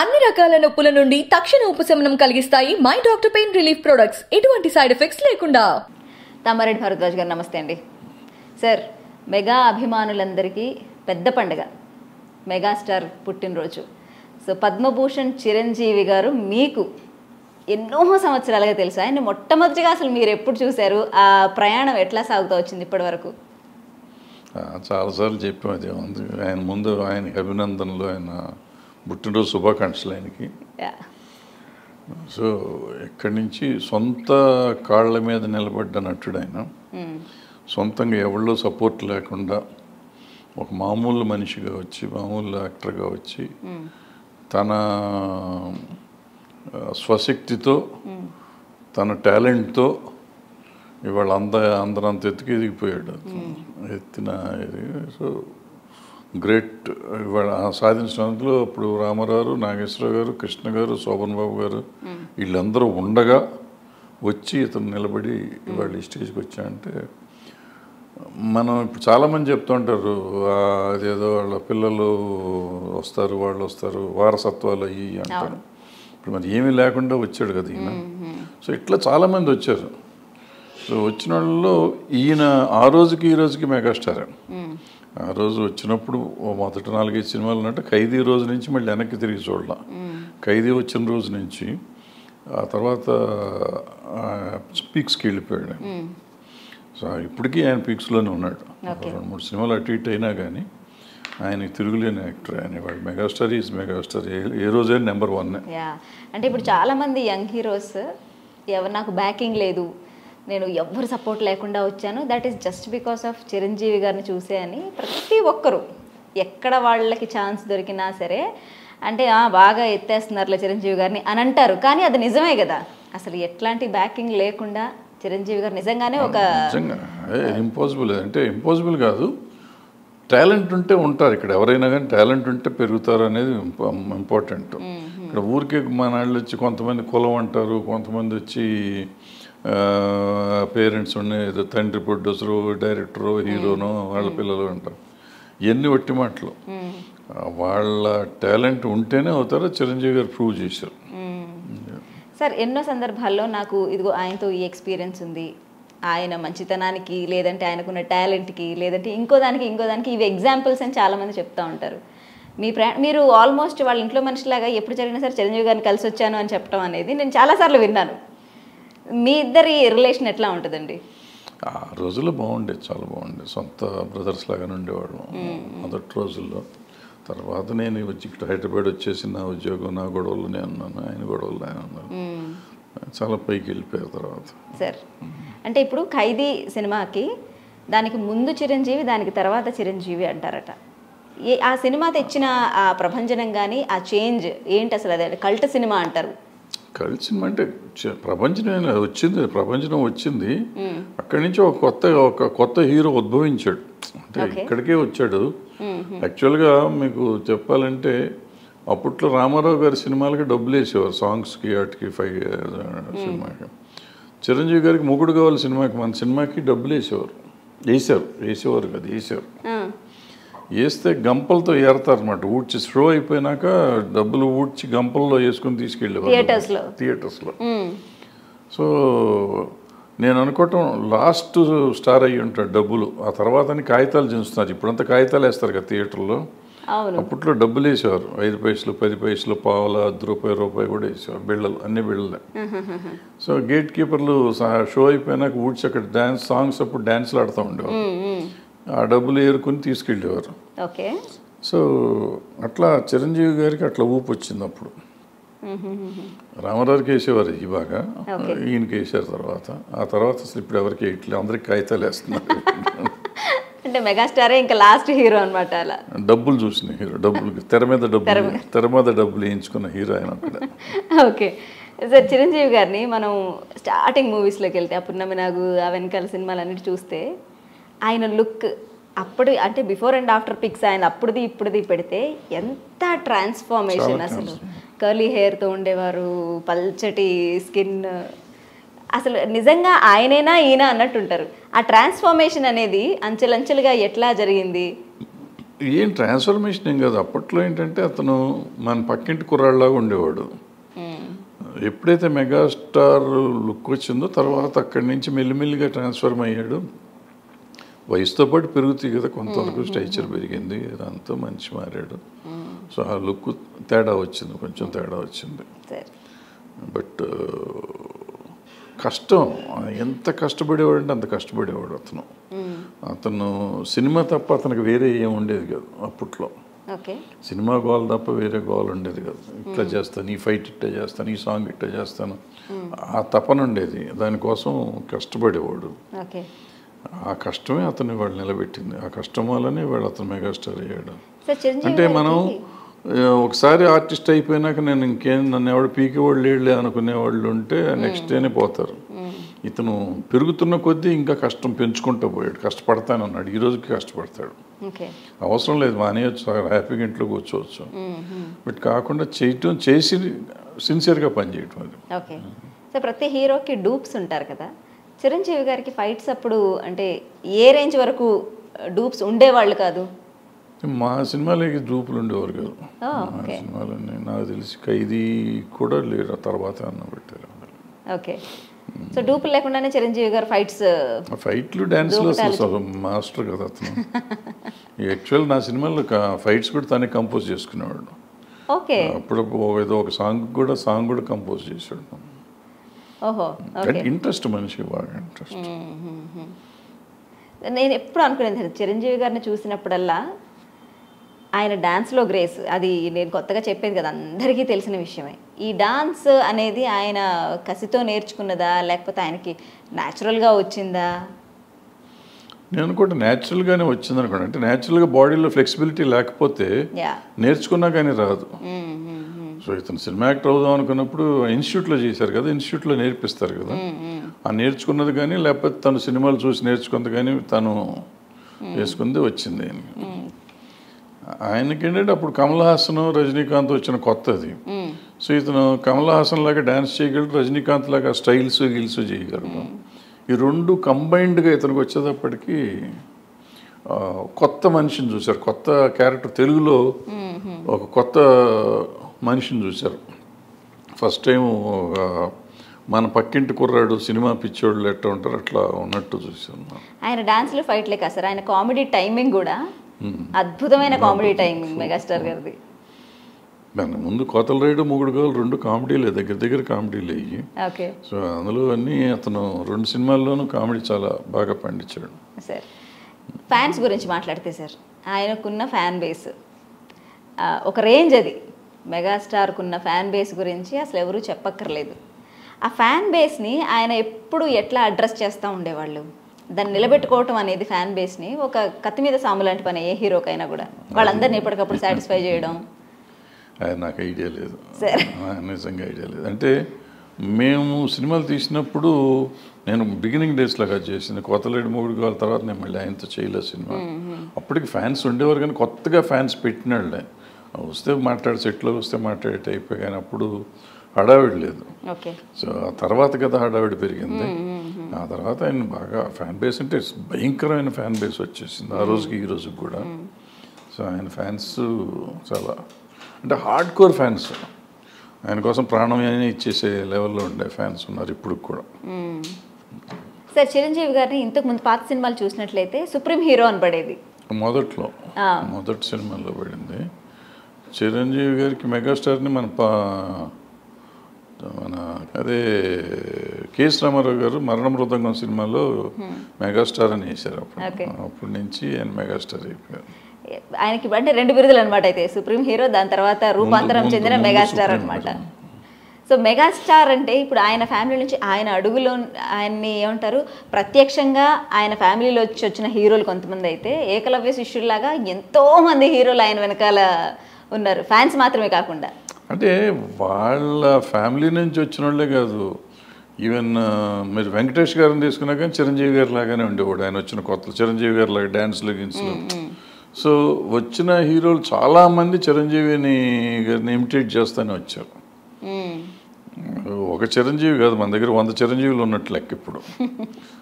అన్ని రకాల నొప్పుల నుండి తక్షణ ఉపశమనం కలిగిస్తాయి my doctor pain relief products. ఎటువంటి సైడ్ ఎఫెక్ట్స్ లేకుండా. తమ్మారెడ్డి భరద్వాజ్ గారు నమస్తే అండి. సార్, మెగా అభిమానులందరికీ పెద్ద పండుగ మెగాస్టార్ పుట్టినరోజు. సో పద్మభూషణ్ చిరంజీవి గారు మీకు ఎన్నో సంవత్సరాలుగా తెలుసు. ఆయన మొట్టమొదటిగా అసలు మీరు ఎప్పుడు చూశారు? ఆ ప్రయాణం ఎట్లా సాగుతూ వచ్చింది ఇప్పటి వరకు? చాలాసార్లు చెప్పాం. అదే ఉంది. ఆయన ముందు ఆయనకి అభినందనలు, ఆయన పుట్టినరోజు శుభాకాంక్షలు ఆయనకి. సో ఇక్కడి నుంచి సొంత కాళ్ళ మీద నిలబడ్డ నటుడు ఆయన. సొంతంగా ఎవరిలో సపోర్ట్ లేకుండా ఒక మామూలు మనిషిగా వచ్చి, మామూలు యాక్టర్గా వచ్చి, తన స్వశక్తితో, తన టాలెంట్తో ఇవాళ అందరంత ఎత్తుకు ఎదిగిపోయాడు. ఎత్తిన ఇది. So great. ఇవాళ సాధించినందులో అప్పుడు రామారావు, నాగేశ్వరరావు గారు, కృష్ణ గారు, శోభన్ బాబు గారు వీళ్ళందరూ ఉండగా వచ్చి ఇతను నిలబడి ఇవాళ ఈ స్టేజ్కి వచ్చాయంటే, మనం ఇప్పుడు చాలామంది చెప్తూ ఉంటారు అదేదో వాళ్ళ పిల్లలు వస్తారు, వాళ్ళు వస్తారు, వారసత్వాలు అయ్యి అంటారు. ఇప్పుడు మరి ఏమీ లేకుండా వచ్చాడు కదా ఈయన. సో ఇట్లా చాలామంది వచ్చారు. సో వచ్చిన వాళ్ళలో ఈయన ఆ రోజుకి ఈ రోజుకి మెగాస్టార్. ఆ రోజు వచ్చినప్పుడు మొదటి 4-5 సినిమాలు ఉన్నట్టు ఖైదీ రోజు నుంచి మళ్ళీ వెనక్కి తిరిగి చూడాల. ఖైదీ వచ్చిన రోజు నుంచి ఆ తర్వాత పీక్స్కి వెళ్ళిపోయాడు. సో ఇప్పటికీ ఆయన పీక్స్లోనే ఉన్నాడు. 2-3 సినిమాలు అటు ఇటు అయినా కానీ ఆయన తిరుగులేని యాక్టర్. ఆయన వాడు మెగాస్టార్ ఈజ్ మెగాస్టార్. ఏ రోజైనా నెంబర్ 1. అంటే ఇప్పుడు చాలామంది యంగ్ హీరోస్ నాకు బ్యాకింగ్ లేదు, నేను ఎవ్వరు సపోర్ట్ లేకుండా వచ్చాను, that is just because of Chiranjeevi గారిని చూసే అని ప్రతి ఒక్కరు ఎక్కడ వాళ్ళకి ఛాన్స్ దొరికినా సరే అంటే బాగా ఎత్తేస్తున్నారులే చిరంజీవి గారిని అని అంటారు. కానీ అది నిజమే కదా. అసలు ఎట్లాంటి బ్యాకింగ్ లేకుండా చిరంజీవి గారు నిజంగానే ఒక ఇంపాసిబుల్. అంటే ఇంపాసిబుల్ కాదు, టాలెంట్ ఉంటే ఉంటారు. ఇక్కడ ఎవరైనా కానీ టాలెంట్ ఉంటే పెరుగుతారు అనేది ఇంపార్టెంట్. ఇక్కడ ఊరికే మన వాళ్ళు వచ్చి కొంతమంది కులం అంటారు, కొంతమంది వచ్చి పేరెంట్స్ ఉన్నాయి, ఏదో తండ్రి ప్రొడ్యూసరు, డైరెక్టరు, హీరోను, వాళ్ళ పిల్లలు అంటారు. ఎన్ని ఒట్టి మాటలు. వాళ్ళ టాలెంట్ ఉంటేనే అవుతారో చిరంజీవి గారు ప్రూవ్ చేశారు. సార్, ఎన్నో సందర్భాల్లో నాకు ఇదిగో ఆయనతో ఈ ఎక్స్పీరియన్స్ ఉంది, ఆయన మంచితనానికి, లేదంటే ఆయనకున్న టాలెంట్కి, లేదంటే ఇంకో దానికి ఇవి ఎగ్జాంపుల్స్ అని చాలామంది చెప్తూ ఉంటారు. మీరు ఆల్మోస్ట్ వాళ్ళ ఇంట్లో మనిషిలాగా ఎప్పుడు జరిగినా సరే చిరంజీవి గారిని కలిసి వచ్చాను అని చెప్పడం అనేది నేను చాలాసార్లు విన్నాను. మీ ఇద్దరి రిలేషన్ ఎట్లా ఉంటుందండి? ఆ రోజుల్లో బాగుండేది, చాలా బాగుండేది. సొంత బ్రదర్స్ లాగానే ఉండేవాడు మొదటి రోజుల్లో. తర్వాత నేను వచ్చి ఇక్కడ హైదరాబాద్ వచ్చేసి నా ఉద్యోగం, నా గొడవలు నేను అన్నాను, ఆయన గొడవలు ఆయన అన్నారు. చాలా పైకి వెళ్ళిపోయారు తర్వాత. సార్, అంటే ఇప్పుడు ఖైదీ సినిమాకి దానికి ముందు చిరంజీవి, దానికి తర్వాత చిరంజీవి అంటారట. ఆ సినిమా తెచ్చిన ఆ ప్రభంజనం కానీ ఆ చేంజ్ ఏంటి అసలు? అదే కల్ట్ సినిమా అంటారు. కల్ట్ సినిమా అంటే ప్రపంచం వచ్చింది. అక్కడి నుంచి ఒక కొత్త హీరో ఉద్భవించాడు. అంటే ఇక్కడికే వచ్చాడు. యాక్చువల్గా మీకు చెప్పాలంటే అప్పట్లో రామారావు గారి సినిమాలకి డబ్బులు వేసేవారు, సాంగ్స్కి, వాటికి, సినిమాకి. చిరంజీవి గారికి మొగుడు కావాలి సినిమాకి, మన సినిమాకి డబ్బులు వేసేవారు కదా, వేస్తే గంపలతో ఏరతారు అనమాట. ఊడ్చి షో అయిపోయినాక డబ్బులు ఊడ్చి గంపల్లో వేసుకుని తీసుకెళ్ళేవారు థియేటర్స్లో. సో నేను అనుకోవటం లాస్ట్ స్టార్ అయ్యి ఉంటాడు డబ్బులు. ఆ తర్వాత కాగితాలు చించుతున్నారు. ఇప్పుడంతా కాగితాలు వేస్తారు కదా థియేటర్లో. అప్పట్లో డబ్బులు వేసేవారు. 5 పైసలు, 10 పైసలు, పావుల, ₹1 కూడా వేసేవారు. బిళ్ళలు, అన్ని బిళ్ళలే. సో గేట్ కీపర్లు షో అయిపోయినాక ఊడ్చి అక్కడ సాంగ్స్ అప్పుడు డ్యాన్స్లు ఆడుతూ ఉండేవారు. ఆ డబ్బులు ఏరుకుని తీసుకెళ్ళేవారు. సో అట్లా చిరంజీవి గారికి అట్లా ఊపు వచ్చింది అప్పుడు. రామారావుకి వేసేవారు ఈ బాగా, ఈయనకి వేసారు తర్వాత. ఆ తర్వాత అసలు ఇప్పుడు ఎవరికి వేయట్లేదు, అందరికి కాగితాలు వేస్తున్నారు. అంటే మెగాస్టారే ఇంకా లాస్ట్ హీరో అనమాట. అలా డబ్బులు చూసిన హీరో, తెర మీద డబ్బులు వేయించుకున్న హీరో ఆయన. ఓకే సార్, చిరంజీవి గారిని మనం స్టార్టింగ్ మూవీస్లోకి వెళ్తే, పున్నమి నాగు, ఆ వెనకాల సినిమాలన్నిటి చూస్తే ఆయన లుక్ అప్పుడు అంటే బిఫోర్ అండ్ ఆఫ్టర్ పిక్స్ ఆయన అప్పుడుది ఇప్పుడుది పెడితే ఎంత ట్రాన్స్ఫార్మేషన్. అసలు కర్లీ హెయిర్తో ఉండేవారు, పల్చటి స్కిన్. అసలు నిజంగా ఆయనైనా ఈయన అన్నట్టుంటారు. ఆ ట్రాన్స్ఫార్మేషన్ అనేది అంచెలంచెలుగా ఎట్లా జరిగింది? ఏం ట్రాన్స్ఫర్మేషన్ ఏం కాదు. అప్పట్లో ఏంటంటే అతను మన పక్కింటి కుర్రాళ్ళలాగా ఉండేవాడు. ఎప్పుడైతే మెగాస్టార్ లుక్ వచ్చిందో తర్వాత అక్కడి నుంచి మెల్లిమెల్లిగా ట్రాన్స్ఫర్మ్ అయ్యాడు. వయసుతో పాటు పెరుగుతాయి కదా, కొంతవరకు స్ట్రక్చర్ పెరిగింది, అదంతా మంచి మారాడు. సో ఆ లుక్ తేడా వచ్చింది, కొంచెం తేడా వచ్చింది. బట్ కష్టం, ఎంత కష్టపడేవాడు అంటే అంత కష్టపడేవాడు అతను. అతను సినిమా తప్ప అతనికి వేరే ఏం ఉండేది కాదు అప్పట్లో. సినిమా గోల్ తప్ప వేరే గోల్ ఉండేది కాదు. ఇట్లా చేస్తాను, ఈ ఫైట్ ఇట్లా చేస్తాను, ఈ సాంగ్ ఇట్లా చేస్తాను, ఆ తపన ఉండేది. దానికోసం కష్టపడేవాడు. ఆ కష్టమే అతన్ని వాళ్ళు నిలబెట్టింది. ఆ కష్టం వల్లనే వాళ్ళు అతను మెగాస్టార్ అయ్యాడు. అంటే మనం ఒకసారి ఆర్టిస్ట్ అయిపోయినాక నేను ఇంకేం నన్ను ఎవడు పీకేవాళ్ళు లేడులే అనుకునేవాళ్ళు ఉంటే నెక్స్ట్ డేనే పోతారు. ఇతను పెరుగుతున్న కొద్దీ ఇంకా కష్టం పెంచుకుంటూ పోయాడు. కష్టపడతానన్నాడు, ఈ రోజుకి కష్టపడతాడు. అవసరం లేదు, మానేయచ్చు, హ్యాపీగా ఇంట్లో కూర్చోవచ్చు. బట్ కాకుండా చేయటం, చేసి సిన్సియర్గా పనిచేయటం. అది ఓకే. సో ప్రతి హీరోకి డూప్స్ ఉంటారు కదా, చిరంజీవి గారికి ఫైట్స్ అప్పుడు అంటే ఏ రేంజ్ వరకు డూప్స్ ఉండేవాళ్ళు కాదు? మా సినిమాలకి డూపులు ఉండేవారు కాదు. మా సినిమాలన్నీ నాకు తెలిసి ఖైదీ కూడా లేరు, తర్వాత అన్న పెట్టారు. ఓకే. సో డూపులు లేకుండానే చిరంజీవి గారు ఫైట్లు డ్యాన్స్లో అసలు మాస్టర్ కదా అతను. యాక్చువల్ నా సినిమాలో ఫైట్స్ కూడా తనే కంపోజ్ చేసుకునేవాడు. ఓకే. అప్పుడు ఏదో ఒక సాంగ్ కూడా కంపోజ్ చేశాడు. ఇంట్రెస్ట్, మనిషికి బాగా ఇంట్రెస్ట్. నేను ఎప్పుడు అనుకునేది చిరంజీవి గారిని చూసినప్పుడల్లా ఆయన డాన్స్లో గ్రేస్, అది నేను కొత్తగా చెప్పేది కదా, అందరికీ తెలిసిన విషయమే. ఈ డాన్స్ అనేది ఆయన కసితో నేర్చుకున్నదా లేకపోతే ఆయనకి న్యాచురల్గా వచ్చిందా? నేను అనుకుంటే న్యాచురల్గానే వచ్చింది అనుకోండి. అంటే న్యాచురల్గా బాడీలో ఫ్లెక్సిబిలిటీ లేకపోతే నేర్చుకున్నా కానీ రాదు. సో ఇతను సినిమా యాక్టర్ అవుదాం అనుకున్నప్పుడు ఇన్స్టిట్యూట్లో చేశారు కదా, ఇన్స్టిట్యూట్లో నేర్పిస్తారు కదా, ఆ నేర్చుకున్నది కానీ లేకపోతే తను సినిమాలు చూసి నేర్చుకున్నది కానీ తను వేసుకుంది వచ్చింది. ఆయనకి ఏంటంటే అప్పుడు కమల్ హాసన్, రజనీకాంత్ వచ్చిన కొత్తది. సో ఇతను కమల్ హాసన్ లాగా డ్యాన్స్ చేయగలడు, రజనీకాంత్ లాగా స్టైల్స్ గిల్స్ చేయగలడు. ఈ రెండు కంబైన్డ్గా ఇతనికి వచ్చేటప్పటికి కొత్త మనిషిని చూశారు, కొత్త క్యారెక్టర్. తెలుగులో ఒక కొత్త మనిషిని చూశారు. ఫస్ట్ టైం మన పక్కింటి కుర్రాడు, సినిమా పిచ్చోళ్ళు ఎట్లా ఉంటారు అట్లా ఉన్నట్టు చూశాను. ఆయన డాన్స్లు ఫైట్లే కాదు సార్, ఆయన కామెడీ టైమింగ్ కూడా అద్భుతమైన కామెడీ టైమింగ్ మెగాస్టార్ గారిది. దాని ముందు కోతల రైడు, మొగుడు కావాలి, రెండు కామెడీలే, దగ్గర కామెడీలే అయ్యి. సో అందులో అన్నీ అతను 2 సినిమాల్లోనూ కామెడీ చాలా బాగా పండించాడు. సార్ ఫ్యాన్స్ గురించి మాట్లాడితే సార్, ఆయనకున్న ఫ్యాన్ బేస్ ఒక రేంజ్, అది మెగాస్టార్కున్న ఫ్యాన్ బేస్ గురించి అసలు ఎవరూ చెప్పక్కర్లేదు. ఆ ఫ్యాన్ బేస్ని ఆయన ఎప్పుడు ఎట్లా అడ్రస్ చేస్తూ ఉండేవాళ్ళు? దాన్ని నిలబెట్టుకోవటం అనేది ఫ్యాన్ బేస్ని ఒక కత్తి మీద సాము లాంటి పని ఏ హీరోకైనా కూడా, వాళ్ళందరినీ ఎప్పటికప్పుడు సాటిస్ఫై చేయడం. నాకు ఐడియా లేదు, నిజంగా ఐడియా లేదు. అంటే మేము సినిమాలు తీసినప్పుడు నేను బిగినింగ్ డేస్ లాగా చేసింది, కోతలేడు మొగుడు కావాలి, తర్వాత నేను మళ్ళీ ఆయనతో చేయలేదు సినిమా. అప్పటికి ఫ్యాన్స్ ఉండేవారు కానీ కొత్తగా ఫ్యాన్స్ పెట్టినాళ్ళే, వస్తే మాట్లాడే సెట్లో వస్తే మాట్లాడే టైప్, కానీ అప్పుడు హడావిడి లేదు. సో ఆ తర్వాత కదా హడావిడి పెరిగింది. ఆ తర్వాత ఆయన బాగా ఫ్యాన్ బేస్ అంటే భయంకరమైన ఫ్యాన్ బేస్ వచ్చేసింది ఆ రోజుకి ఈ రోజుకి కూడా. సో ఆయన ఫ్యాన్స్ చాలా అంటే హార్డ్ కోర్ ఫ్యాన్స్, ఆయన కోసం ప్రాణం ఇచ్చేసే లెవెల్లో ఉండే ఫ్యాన్స్ ఉన్నారు ఇప్పుడు కూడా. సార్ చిరంజీవి గారిని ఇంతకు ముందు పాత సినిమాలు చూసినట్లయితే సుప్రీం హీరో అని పడేది మొదటి సినిమాలో పడింది. చిరంజీవి గారికి మెగాస్టార్ని మన అదే కేఎస్ రామారావు గారు మరణ మృదంగం సినిమాలో మెగాస్టార్ అని వేశారు. అప్పటి నుంచి ఆయన మెగాస్టార్ అయిపోయారు. ఆయనకి అంటే 2 బిరుదులు అనమాట, అయితే సుప్రీం హీరో, దాని తర్వాత రూపాంతరం చెందిన మెగాస్టార్ అనమాట. సో మెగాస్టార్ అంటే ఇప్పుడు ఆయన ఫ్యామిలీ నుంచి ఆయన అడుగులో ఆయన్ని ఏమంటారు, ప్రత్యక్షంగా ఆయన ఫ్యామిలీలో వచ్చిన హీరోలు కొంతమంది అయితే ఏకలవ్య శిష్యుల్లాగా ఎంతోమంది హీరోలు ఆయన వెనకాల ఉన్నారు, ఫ్యాన్స్ మాత్రమే కాకుండా. అంటే వాళ్ళ ఫ్యామిలీ నుంచి వచ్చిన వాళ్ళే కాదు, ఈవెన్ మీరు వెంకటేష్ గారిని తీసుకున్నా కానీ చిరంజీవి గారి లాగానే ఉండేవాడు. ఆయన వచ్చిన కొత్త చిరంజీవి గారి లాగా డ్యాన్స్లు గిన్స్లు. సో వచ్చిన హీరోలు చాలామంది చిరంజీవిని గారిని ఇమిటేట్ చేస్తూనే వచ్చారు. ఒక చిరంజీవి కాదు, మన దగ్గర 100 చిరంజీవులు ఉన్నట్టు లెక్క ఇప్పుడు.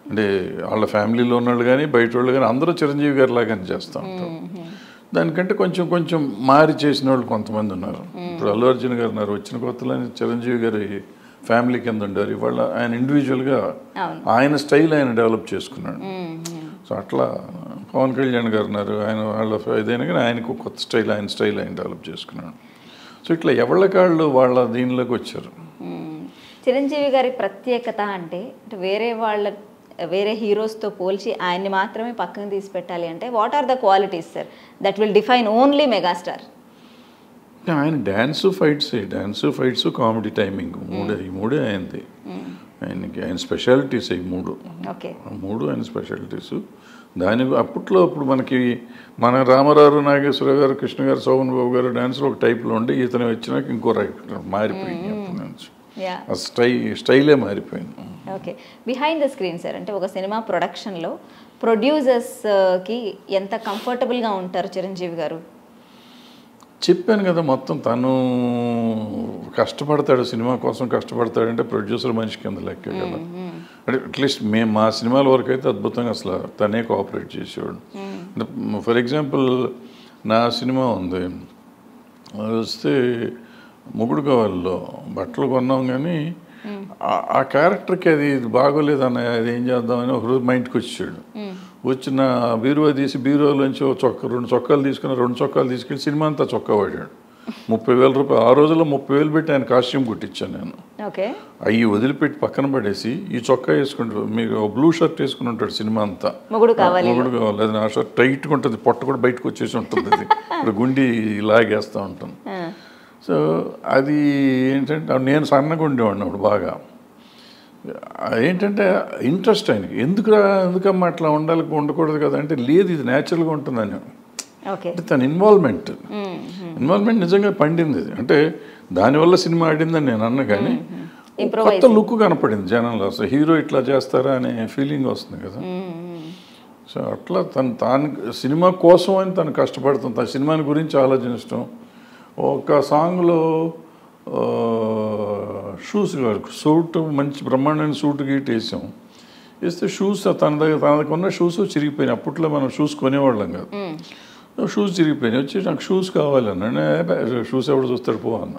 అంటే వాళ్ళ ఫ్యామిలీలో ఉన్నవాళ్ళు కానీ బయట వాళ్ళు కానీ అందరూ చిరంజీవి గారి లాగానే చేస్తూ ఉంటారు. దానికంటే కొంచెం కొంచెం మారి చేసిన వాళ్ళు కొంతమంది ఉన్నారు. ఇప్పుడు అల్లు అర్జున్ గారు ఉన్నారు, వచ్చిన కొత్తలో చిరంజీవి గారి ఫ్యామిలీ కింద ఉండారు. ఇవాళ ఆయన ఇండివిజువల్గా ఆయన స్టైల్ ఆయన డెవలప్ చేసుకున్నాడు. సో అట్లా పవన్ కళ్యాణ్ గారు ఉన్నారు, ఆయన వాళ్ళ ఏదైనా కానీ ఆయనకు కొత్త స్టైల్ ఆయన డెవలప్ చేసుకున్నాడు. సో ఇట్లా ఎవళ్ళకాళ్ళు వాళ్ళ దీనిలోకి వచ్చారు. చిరంజీవి గారి ప్రత్యేకత అంటే వేరే హీరోస్తో పోల్చి ఆయన్ని మాత్రమే పక్కన తీసి పెట్టాలి అంటే what are the qualities sir that will define only megastar? ఆయన డ్యాన్స్ ఫైట్స్ కామెడీ టైమింగ్ ఈ మూడే ఆయనది. ఆయన స్పెషాలిటీస్ ఈ మూడు ఆయన స్పెషాలిటీస్. అప్పట్లో ఇప్పుడు మనకి మన రామారావు, నాగేశ్వర గారు, కృష్ణ గారు, శోభన్ బాబు గారు డ్యాన్స్లో ఒక టైప్లో ఉండి ఇతను వచ్చినాక ఇంకో మారిపోయింది. అప్పటి నుంచి స్టైలే మారిపోయింది. Okay, behind the screen sir అంటే ఒక సినిమా ప్రొడక్షన్లో ప్రొడ్యూసర్స్కి ఎంత కంఫర్టబుల్గా ఉంటారు చిరంజీవి గారు? చెప్పాను కదా, మొత్తం తను కష్టపడతాడు, సినిమా కోసం కష్టపడతాడంటే ప్రొడ్యూసర్ మనిషి కింద లెక్క కదా. అంటే అట్లీస్ట్ మా సినిమాల వరకు అయితే అద్భుతంగా అసలు తనే కోఆపరేట్ చేసేవాడు. ఫర్ ఎగ్జాంపుల్ నా సినిమా ఉంది, వస్తే మొగుడు కావాలో బట్టలు కొన్నాం కానీ ఆ క్యారెక్టర్కి అది బాగోలేదు అన్న, అది ఏం చేద్దామని ఒకరోజు మా ఇంటికి వచ్చాడు. వచ్చిన బీరువా తీసి బీరువాలోంచి రెండు చొక్కాలు తీసుకెళ్ళి సినిమా అంతా చొక్కా వాడాడు. 30,000 రూపాయలు. ఆ రోజుల్లో 30,000 పెట్టి ఆయన కాస్ట్యూమ్ కుట్టించాను నేను. అవి వదిలిపెట్టి పక్కన పడేసి ఈ చొక్కా వేసుకుంటాడు, మీకు బ్లూ షర్ట్ వేసుకుని ఉంటాడు సినిమా అంతా. మొగుడు కావాలి, అది నా షర్ట్ టైట్గా ఉంటుంది, పొట్ట కూడా బయటకు వచ్చేసి ఉంటుంది, అది ఇప్పుడు గుండి లాగేస్తూ ఉంటాను. సో అది ఏంటంటే నేను సన్నగా ఉండేవాడిని అప్పుడు బాగా. ఏంటంటే ఇంట్రెస్ట్ ఆయనకి, ఎందుకమ్మా అట్లా ఉండకూడదు కదా అంటే, లేదు ఇది న్యాచురల్గా ఉంటుందని. అంటే తన ఇన్వాల్వ్మెంట్ నిజంగా పండింది. అంటే దానివల్ల సినిమా ఆడిందని నేను అన్నా, కానీ కొత్త లుక్ కనపడింది జనంలో. అసలు హీరో ఇట్లా చేస్తారా అనే ఫీలింగ్ వస్తుంది కదా. సో అట్లా తాను సినిమా కోసం అని తను కష్టపడుతుంది, తన సినిమాని గురించి ఆలోచించడం. ఒక సాంగ్లో షూస్ సూట్ మంచి బ్రహ్మాండమైన సూట్ గీట్ వేసాం. వేస్తే షూస్ తనకున్న షూస్ చిరిగిపోయినాయి. అప్పట్లో మనం షూస్ కొనేవాళ్ళం కాదు. షూస్ చిరిగిపోయినాయి. వచ్చి నాకు షూస్ కావాలన్నా, షూస్ ఎవడు చూస్తాడు పో అన్న.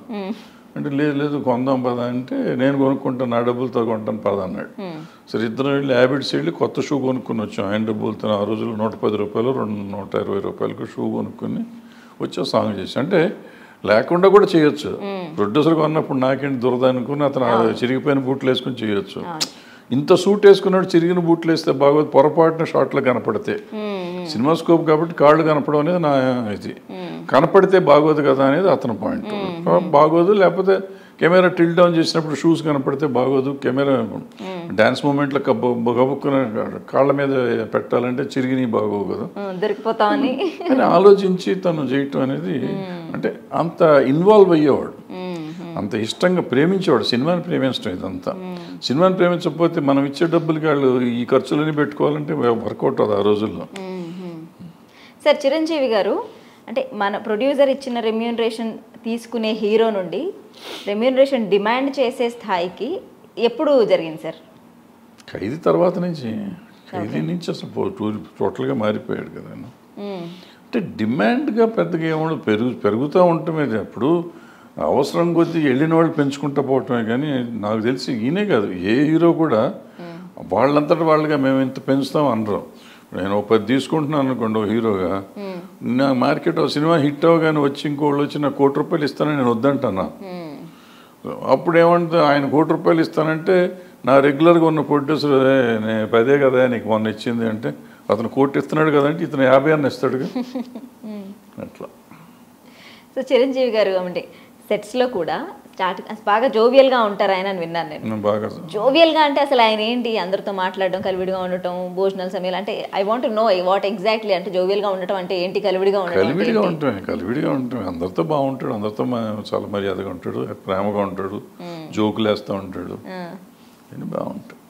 అంటే లేదు కొందాం పదా అంటే, నేను కొనుక్కుంటాను, నా డబ్బులతో కొంటాను పదా అన్నాడు. సరే ఇద్దరం వెళ్ళి హ్యాబిట్స్ వెళ్ళి కొత్త షూ కొనుక్కుని వచ్చాం. ఆయన డబ్బులతో ఆ రోజుల్లో 110 రూపాయలు 120 రూపాయలకు షూ కొనుక్కొని వచ్చి సాంగ్ చేసి. అంటే లేకుండా కూడా చేయొచ్చు. ప్రొడ్యూసర్ కొన్నప్పుడు నాకేంటి దురద అనుకుని అతను చిరిగిపోయిన బూట్లు వేసుకుని చేయొచ్చు. ఇంత సూట్ వేసుకున్నాడు, చిరిగిన బూట్లు వేస్తే బాగోదు, పొరపాటున షార్ట్లో కనపడితే. సినిమా స్కోప్ కాబట్టి కాళ్ళు కనపడం అనేది నా ఇది. కనపడితే బాగోదు కదా అనేది అతని పాయింట్. బాగోదు, లేకపోతే కెమెరా టిల్ డౌన్ చేసినప్పుడు షూస్ కనపడితే బాగోదు, కెమెరా డ్యాన్స్ మూమెంట్లో గబుక్కున కాళ్ళ మీద పెట్టాలంటే చిరిగినవి బాగోవు కదా, దొరికిపోతామని అని ఆలోచించి తను చేయటం అనేది. అంటే అంత ఇన్వాల్వ్ అయ్యేవాడు, అంత ఇష్టంగా ప్రేమించేవాడు. సినిమాని ప్రేమించడం ఇదంతా. సినిమాని ప్రేమించకపోతే మనం ఇచ్చే డబ్బులకి వాళ్ళు ఈ ఖర్చులన్నీ పెట్టుకోవాలంటే వర్కౌట్ అవుతుంది ఆ రోజుల్లో. సార్ చిరంజీవి గారు అంటే మన ప్రొడ్యూసర్ ఇచ్చిన రెమ్యూనరేషన్ తీసుకునే హీరో నుండి రెమ్యూనరేషన్ డిమాండ్ చేసే స్థాయికి ఎప్పుడు జరిగింది సార్? ఖైదీ తర్వాత నుంచి. ఖైదీ నుంచి అసలు టోటల్గా మారిపోయాడు కదా. అంటే డిమాండ్గా పెద్దగా ఏమో పెరుగుతూ ఉండటమే. అప్పుడు అవసరం కొద్దీ వెళ్ళిన వాళ్ళు పెంచుకుంటూ పోవటమే. కానీ నాకు తెలిసి ఈయనే కాదు, ఏ హీరో కూడా వాళ్ళంతటా వాళ్ళుగా మేము ఇంత పెంచుతాం అనరు. నేను 10 తీసుకుంటున్నాను అనుకోండి ఒక హీరోగా, నా మార్కెట్ సినిమా హిట్ అవగానే వచ్చి ఇంకోళ్ళు వచ్చి నాకు ₹1,00,00,000 ఇస్తానని నేను వద్దంటాను. అప్పుడు ఏమంటే ఆయన ₹1,00,00,000 ఇస్తానంటే నా రెగ్యులర్గా ఉన్న ప్రొడ్యూసర్ నేను 10 కదా నీకు మొన్న ఇచ్చింది అంటే, అతను 1,00,00,000 ఇస్తున్నాడు కదంటే ఇతను 50 అని ఇస్తాడుగా. అట్లా. సో చిరంజీవి గారు అంటే సెట్స్లో కూడా బాగా జోవియల్గా ఉంటారు ఆయన అని విన్నాను నేను. బాగా జోవియల్గా అంటే అసలు ఆయన ఏంటి, అందరితో మాట్లాడడం, కలివిడిగా ఉండటం, భోజనాల సమయాలు అంటే I want to know what exactly అంటే జోవియల్గా ఉండటం అంటే ఏంటి, కలివిడిగా ఉండటం. అందరితో బాగుంటాడు, అందరితో చాలా మర్యాదగా ఉంటాడు, ప్రేమగా ఉంటాడు, జోకులు వేస్తూ ఉంటాడు, బాగుంటాడు.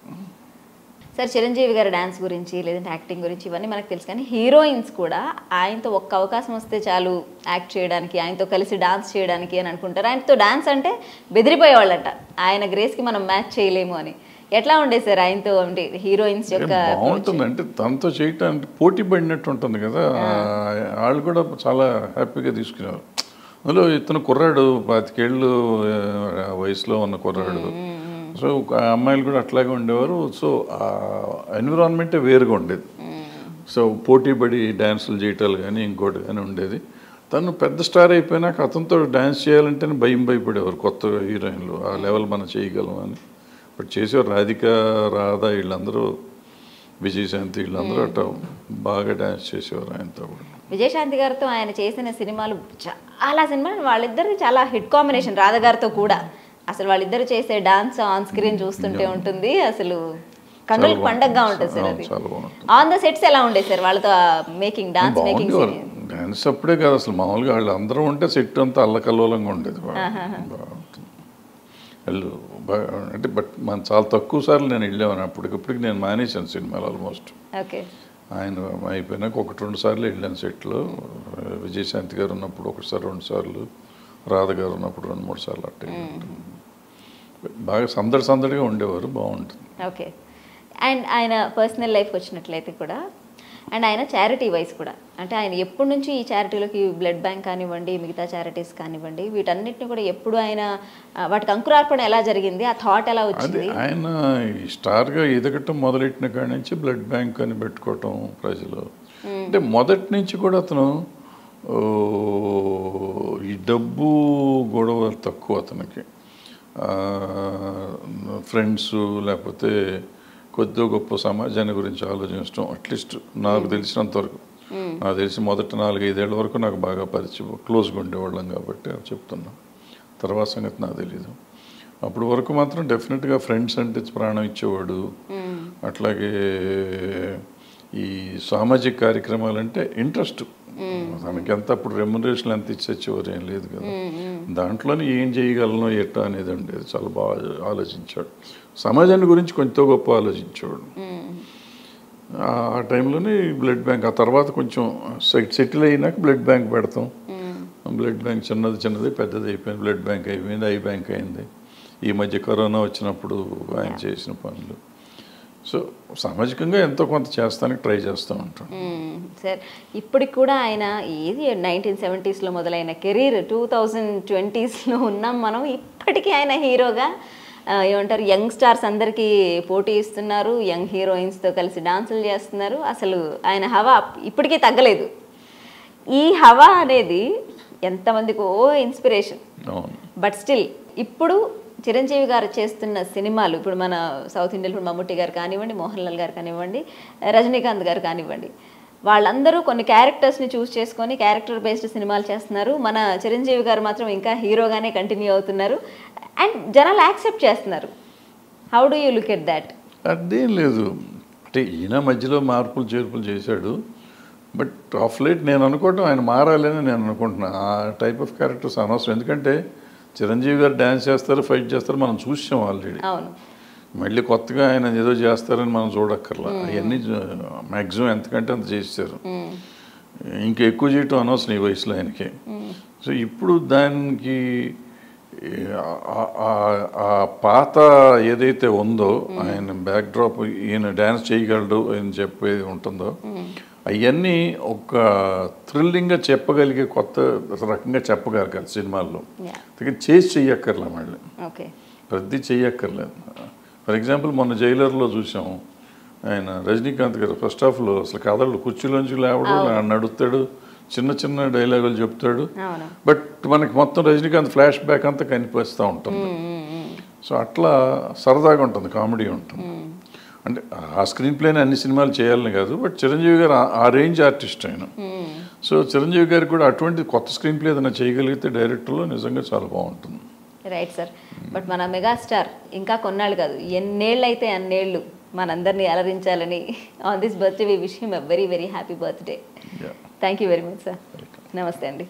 సార్ చిరంజీవి గారి డ్యాన్స్ గురించి లేదంటే యాక్టింగ్ గురించి ఇవన్నీ మనకు తెలుసు, కానీ హీరోయిన్స్ కూడా ఆయనతో ఒక్క అవకాశం వస్తే చాలు యాక్ట్ చేయడానికి, ఆయనతో కలిసి డాన్స్ చేయడానికి అని అనుకుంటారు. ఆయనతో డాన్స్ అంటే బెదిరిపోయేవాళ్ళంట, ఆయన గ్రేస్కి మనం మ్యాచ్ చేయలేము అని. ఎట్లా ఉండే సార్ ఆయనతో అంటే హీరోయిన్స్ యొక్క బాగుంటుంది. అంటే తనతో చేయటానికి పోటీ పడినట్టు ఉంటుంది కదా, వాళ్ళు కూడా చాలా హ్యాపీగా తీసుకునేవారు. అందులో ఇతను కుర్రాడు 25 ఏళ్ళు వయసులో ఉన్న కుర్రాడు. సో అమ్మాయిలు కూడా అట్లాగే ఉండేవారు. సో ఆ ఎన్విరాన్మెంటే వేరుగా ఉండేది. సో పోటీ పడి డ్యాన్సులు చేయటాలు కానీ ఇంకోటి కానీ ఉండేది. తను పెద్ద స్టార్ అయిపోయినాక అతనితో డ్యాన్స్ చేయాలంటేనే భయపడేవారు కొత్త హీరోయిన్లు. ఆ లెవెల్ మనం చేయగలం అని. బట్ చేసేవారు. రాధిక, రాధా వీళ్ళందరూ, విజయశాంతి వీళ్ళందరూ అట్లా బాగా డ్యాన్స్ చేసేవారు ఆయనతో కూడా. విజయశాంతి గారితో ఆయన చేసిన సినిమాలు చాలా సినిమాలు, వాళ్ళిద్దరిది చాలా హిట్ కాంబినేషన్. రాధ గారితో కూడా అసలు వాళ్ళిద్దరు చేసే డాన్స్ ఆన్ స్క్రీన్ చూస్తుంటే ఉంటుంది, అసలు కన్నులకు పండగగా ఉంటుంది సార్. అది ఆన్ ద సెట్స్ ఎలా ఉండేది సార్ వాళ్ళతో మేకింగ్ డాన్స్ మేకింగ్? డాన్స్ అప్పుడే కాదు అసలు, మామూలుగా వాళ్ళు అందరూ ఉంటే సెట్ అంతా అల్లకల్లోలంగా ఉండేది. వాళ్ళు అంటే బట్ మనం చాలా తక్కువ సార్లు నేను వెళ్ళాను. అప్పటికప్పటికి నేను మానేశాను సినిమాలు ఆల్మోస్ట్. ఆయన అయిపోయినాక 1-2 సార్లు వెళ్ళాను సెట్లో. విజయశాంతి గారు ఉన్నప్పుడు 1-2 సార్లు, రాధ గారు ఉన్నప్పుడు 2-3 సార్లు అట్టే. బాగా సందడిగా ఉండేవారు, బాగుంటుంది. ఓకే. అండ్ ఆయన పర్సనల్ లైఫ్కి వచ్చినట్లయితే కూడా, అండ్ ఆయన చారిటీ వైజ్ కూడా, అంటే ఆయన ఎప్పటి నుంచి ఈ చారిటీలోకి బ్లడ్ బ్యాంక్ కానివ్వండి, మిగతా చారిటీస్ కానివ్వండి, వీటన్నిటిని కూడా ఎప్పుడు ఆయన వాటికి అంకురార్పణ ఎలా జరిగింది, ఆ థాట్ ఎలా వచ్చింది? ఆయన స్టార్గా ఎదగటం మొదలెట్టిన కాడి నుంచి బ్లడ్ బ్యాంక్ అని పెట్టుకోవటం ప్రజలు. అంటే మొదటి నుంచి కూడా అతను ఈ డబ్బు గొడవ తక్కువ అతనికి. ఫ్రెండ్స్ లేకపోతే కొద్దిగా గొప్ప సమాజాన్ని గురించి ఆలోచించడం. అట్లీస్ట్ నాకు తెలిసినంతవరకు, నాకు తెలిసి మొదటి 4-5 ఏళ్ళ వరకు నాకు బాగా పరిచయం, క్లోజ్గా ఉండేవాళ్ళం కాబట్టి చెప్తున్నా. తర్వాత సంగతి నాకు తెలీదు. అప్పుడు వరకు మాత్రం డెఫినెట్గా ఫ్రెండ్స్ అంటే ప్రాణం ఇచ్చేవాడు. అట్లాగే ఈ సామాజిక కార్యక్రమాలు అంటే ఇంట్రెస్ట్. తనకి ఎంత అప్పుడు రెమ్యునరేషన్ ఎంత ఇచ్చేవారు ఏం లేదు కదా, దాంట్లోనే ఏం చేయగలను ఎట్టా అనేది ఉండేది. చాలా బాగా ఆలోచించాడు, సమాజాన్ని గురించి కొంచెం గొప్ప ఆలోచించాడు. ఆ టైంలోనే బ్లడ్ బ్యాంక్, ఆ తర్వాత కొంచెం సెటిల్ అయినాక బ్లడ్ బ్యాంక్ పెడతాం. బ్లడ్ బ్యాంక్ చిన్నది పెద్దది అయిపోయింది, బ్లడ్ బ్యాంక్ అయిపోయింది, ఐ బ్యాంక్ అయింది. ఈ మధ్య కరోనా వచ్చినప్పుడు ఆయన చేసిన పనులు. సో సామాజికంగా ఎంతో కొంత చేస్తానికి ట్రై చేస్తూ ఉంటాం సార్. ఇప్పటికి కూడా ఆయన ఏది 1970s మొదలైన కెరీర్ 2020s ఉన్నాం మనం. ఇప్పటికీ ఆయన హీరోగా ఏమంటారు, యంగ్ స్టార్స్ అందరికీ పోటీ ఇస్తున్నారు, యంగ్ హీరోయిన్స్తో కలిసి డాన్సులు చేస్తున్నారు. అసలు ఆయన హవా ఇప్పటికీ తగ్గలేదు. ఈ హవా అనేది ఎంతమందికో ఇన్స్పిరేషన్. బట్ స్టిల్ ఇప్పుడు చిరంజీవి గారు చేస్తున్న సినిమాలు, ఇప్పుడు మన సౌత్ ఇండియన్ మమ్ముట్టి గారు కానివ్వండి, మోహన్ లాల్ గారు కానివ్వండి, రజనీకాంత్ గారు కానివ్వండి, వాళ్ళందరూ కొన్ని క్యారెక్టర్స్ని చూస్ చేసుకొని క్యారెక్టర్ బేస్డ్ సినిమాలు చేస్తున్నారు. మన చిరంజీవి గారు మాత్రం ఇంకా హీరోగానే కంటిన్యూ అవుతున్నారు అండ్ జనాలు యాక్సెప్ట్ చేస్తున్నారు. How do you look at that? అదేం లేదు, అంటే ఈయన మధ్యలో మార్పులు చేర్పులు చేశాడు. బట్ ఆఫ్ లేట్ నేను అనుకోవటం ఆయన మారాలని నేను అనుకుంటున్నాను. ఆ టైప్ ఆఫ్ క్యారెక్టర్స్ అనవసరం. ఎందుకంటే చిరంజీవి గారు డ్యాన్స్ చేస్తారు, ఫైట్ చేస్తారు, మనం చూసాం ఆల్రెడీ. మళ్ళీ కొత్తగా ఆయన ఏదో చేస్తారని మనం చూడక్కర్లా. అవన్నీ మ్యాక్సిమం ఎంతకంటే అంత చేశారు. ఇంకా ఎక్కువ చేయటం అనవసరం ఈ వయసులో ఆయనకి. సో ఇప్పుడు దానికి ఆ పాత ఏదైతే ఉందో, ఆయన బ్యాక్డ్రాప్, ఈయన డ్యాన్స్ చేయగలడు అని చెప్పేది ఉంటుందో, అవన్నీ ఒక థ్రిల్లింగ్గా చెప్పగలిగే కొత్త రకంగా చెప్పగలగాలి సినిమాల్లో. చేసి చెయ్యక్కర్లే, మళ్ళీ ప్రతి చెయ్యక్కర్లేదు. ఫర్ ఎగ్జాంపుల్ మొన్న జైలర్లో చూసాము, ఆయన రజనీకాంత్ గారు ఫస్ట్ హాఫ్లో అసలు కథలు కుర్చీలోంచి లేవడు, నడుస్తాడు, చిన్న డైలాగులు చెప్తాడు. బట్ మనకి మొత్తం రజనీకాంత్ ఫ్లాష్ బ్యాక్ అంతా కనిపిస్తూ ఉంటుంది. సో అట్లా సరదాగా ఉంటుంది, కామెడీ ఉంటుంది. అంటే ఆ స్క్రీన్ ప్లేని అన్ని సినిమాలు చేయాలని కాదు, బట్ చిరంజీవి గారు ఆ రేంజ్ ఆర్టిస్ట్ ఆయన. సో చిరంజీవి గారికి కూడా అటువంటి కొత్త స్క్రీన్ ప్లే ఏదైనా చేయగలిగితే డైరెక్టర్లో నిజంగా చాలా బాగుంటుంది. Right sir. బట్ మన మెగాస్టార్ ఇంకా కొన్నాళ్ళు కాదు, ఎన్నేళ్ళు అయితే అన్నేళ్ళు మనందరినీ అలరించాలని on this birthday we wish him a very very happy birthday. Thank you very much sir. నమస్తే అండి.